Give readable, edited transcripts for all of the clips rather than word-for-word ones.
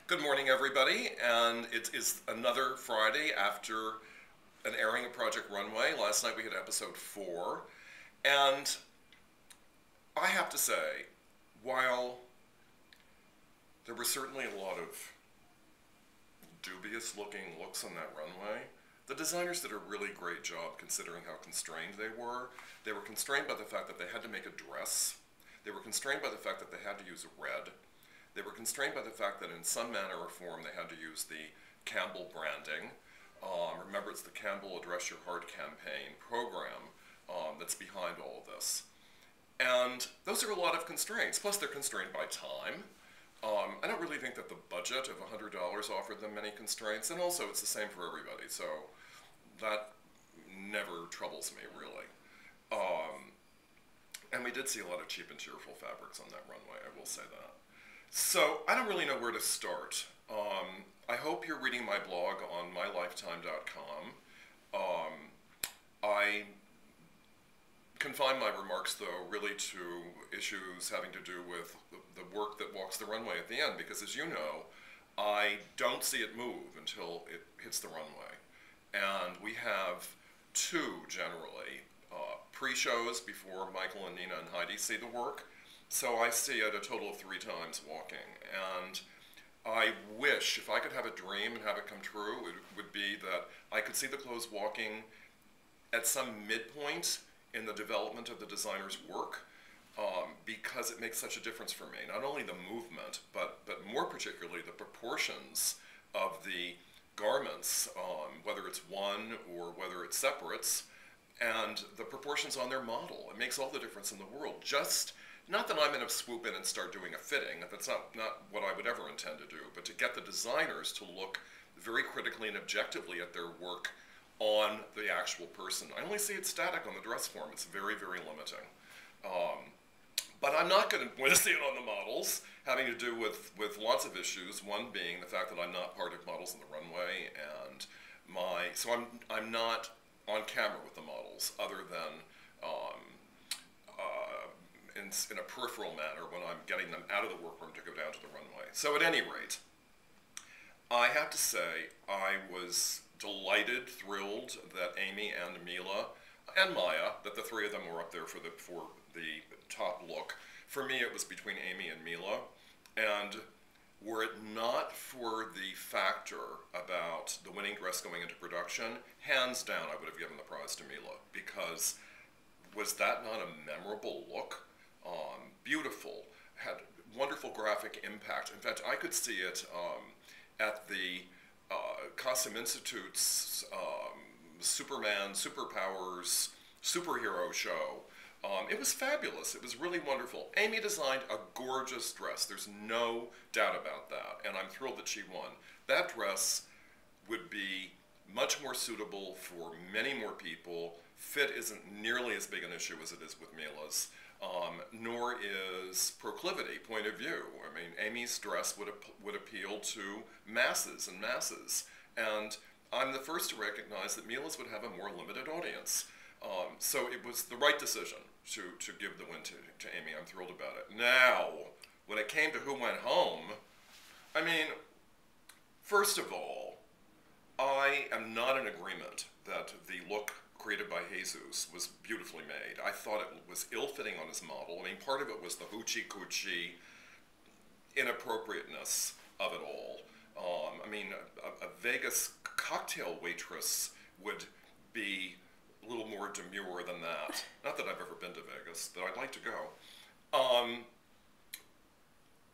Good morning, everybody, and it is another Friday after an airing of Project Runway. Last night we had episode 4, and I have to say, while there were certainly a lot of dubious-looking looks on that runway, the designers did a really great job considering how constrained they were. They were constrained by the fact that they had to make a dress. They were constrained by the fact that they had to use red. They were constrained by the fact that in some manner or form they had to use the Campbell branding. Remember, it's the Campbell Address Your Heart campaign program that's behind all of this. And those are a lot of constraints. Plus, they're constrained by time. I don't really think that the budget of $100 offered them many constraints, and also it's the same for everybody, so that never troubles me, really. And we did see a lot of cheap and cheerful fabrics on that runway, I will say that. So, I don't really know where to start. I hope you're reading my blog on mylifetime.com. I confine my remarks, though, really to issues having to do with the work that walks the runway at the end, because as you know, I don't see it move until it hits the runway. And we have two, generally, pre-shows before Michael and Nina and Heidi see the work. So I see it a total of 3 times walking, and I wish, if I could have a dream and have it come true, it would be that I could see the clothes walking at some midpoint in the development of the designer's work, because it makes such a difference for me. Not only the movement, but more particularly the proportions of the garments, whether it's one or whether it's separates, and the proportions on their model. It makes all the difference in the world. Not that I'm going to swoop in and start doing a fitting, that's not what I would ever intend to do, but to get the designers to look very critically and objectively at their work on the actual person. I only see it static on the dress form. It's very, very limiting. But I'm not going to see it on the models, having to do with lots of issues, one being the fact that I'm not part of Models on the Runway, and so I'm not on camera with the models, other than in a peripheral manner when I'm getting them out of the workroom to go down to the runway. So at any rate, I have to say I was delighted, thrilled that Amy and Mila and Maya, that the 3 of them were up there for the top look. For me, it was between Amy and Mila, and were it not for the factor about the winning dress going into production, hands down I would have given the prize to Mila, because was that not a memorable look? Beautiful, had wonderful graphic impact. In fact, I could see it at the Costume Institute's Superman, Superpowers, Superhero show. It was fabulous. It was really wonderful. Amy designed a gorgeous dress. There's no doubt about that, and I'm thrilled that she won. That dress would be much more suitable for many more people. Fit isn't nearly as big an issue as it is with Mila's, nor is proclivity, point of view. I mean, Amy's dress would appeal to masses and masses, and I'm the first to recognize that Mila's would have a more limited audience. So it was the right decision to give the win to Amy. I'm thrilled about it. Now, when it came to who went home, I mean, first of all, I am not in agreement that the look created by Jesus was beautifully made. I thought it was ill-fitting on his model. I mean, part of it was the hoochie-coochie inappropriateness of it all. I mean, a Vegas cocktail waitress would be a little more demure than that. Not that I've ever been to Vegas, but I'd like to go.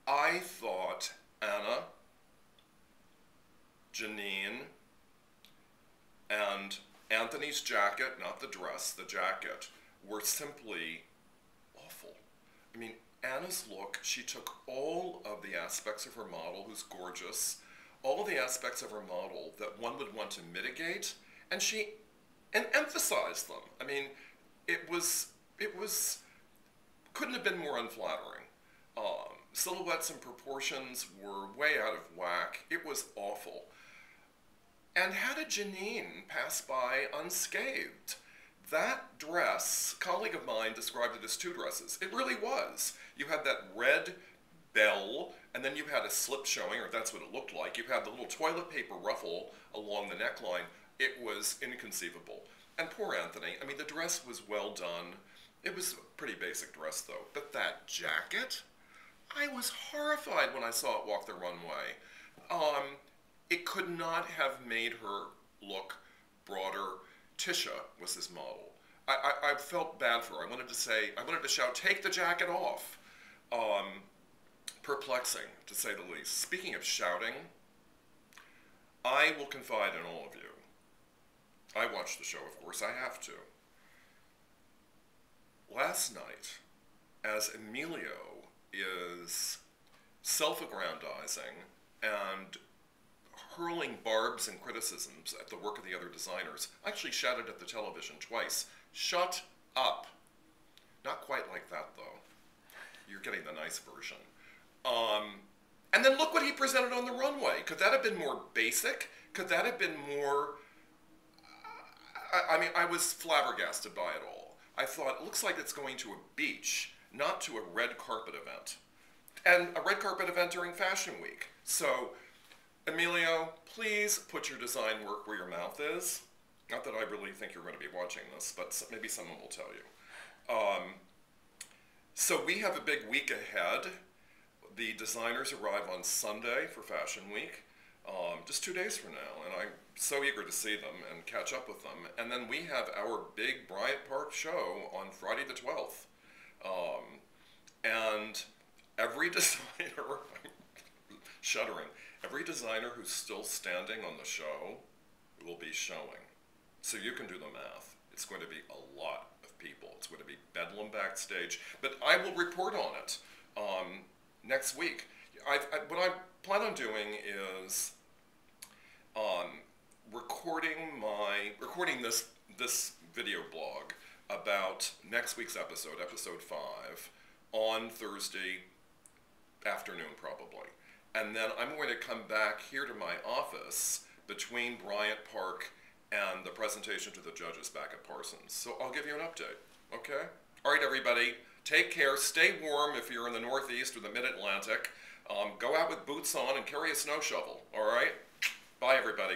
I thought Anna, Janine, and Anthony's jacket, not the dress, the jacket, were simply awful. I mean, Anna's look, she took all of the aspects of her model, who's gorgeous, all of the aspects of her model that one would want to mitigate, and emphasized them. I mean, it couldn't have been more unflattering. Silhouettes and proportions were way out of whack. It was awful. And how did Janine pass by unscathed? That dress, a colleague of mine described it as 2 dresses. It really was. You had that red bell and then you had a slip showing, or that's what it looked like. You had the little toilet paper ruffle along the neckline. It was inconceivable. And poor Anthony, I mean, the dress was well done. It was a pretty basic dress, though. But that jacket, I was horrified when I saw it walk the runway. It could not have made her look broader. Tisha was his model. I felt bad for her. I wanted to shout, take the jacket off. Perplexing, to say the least. Speaking of shouting, I will confide in all of you. I watched the show, of course, I have to. Last night, as Emilio is self-aggrandizing and hurling barbs and criticisms at the work of the other designers, I actually shouted at the television twice, shut up. Not quite like that, though. You're getting the nice version. And then look what he presented on the runway. Could that have been more basic? Could that have been more... I mean, I was flabbergasted by it all. I thought, it looks like it's going to a beach, not to a red carpet event. And a red carpet event during Fashion Week. So, Emilio, please put your design work where your mouth is. Not that I really think you're going to be watching this, but maybe someone will tell you. So we have a big week ahead. The designers arrive on Sunday for Fashion Week, just 2 days from now, and I'm so eager to see them and catch up with them. And then we have our big Bryant Park show on Friday the 12th. And every designer, shuddering, every designer who's still standing on the show will be showing. So you can do the math. It's going to be a lot of people. It's going to be bedlam backstage. But I will report on it next week. What I plan on doing is recording this video blog about next week's episode, episode 5, on Thursday afternoon probably. And then I'm going to come back here to my office between Bryant Park and the presentation to the judges back at Parsons. So I'll give you an update, okay? All right, everybody, take care. Stay warm if you're in the Northeast or the Mid-Atlantic. Go out with boots on and carry a snow shovel, all right? Bye, everybody.